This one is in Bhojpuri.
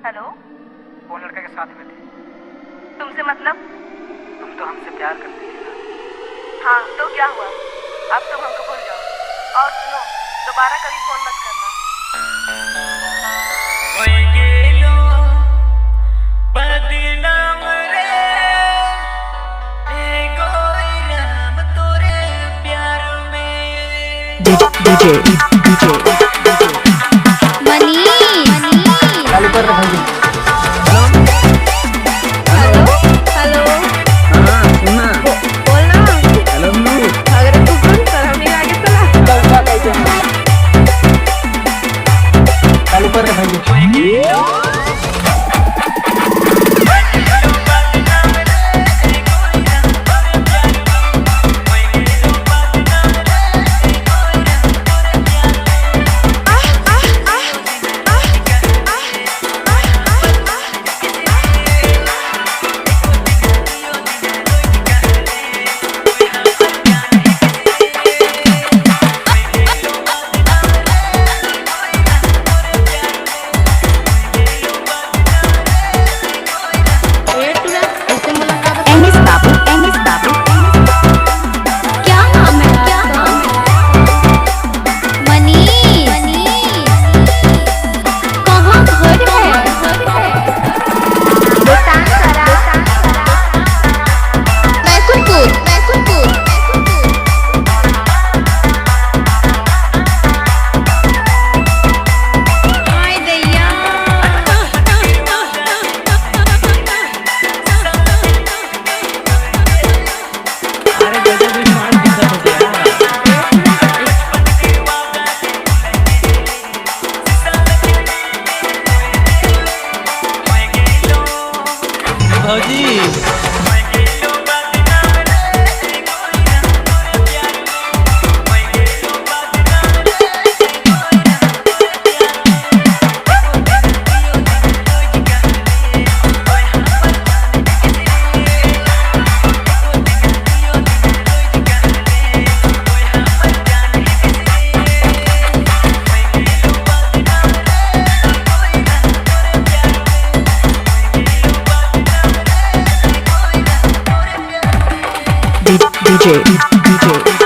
हेलो। वो लड़का के साथ में थे। तुमसे मतलब? तुम तो हमसे प्यार करती थी ना। हाँ तो क्या हुआ? अब तुम हमको भूल जाओ। और सुनो, दोबारा कभी फोन मत करना। बदनाम रे ए गोरिया तोरे प्यार में। DJ Manish चालू कर रहे भाई। Hello hello. हाँ सुनना। बोलना। हेलो अगर तू फोन कर हमने आगे चला। चालू कर रहे भाई। DJ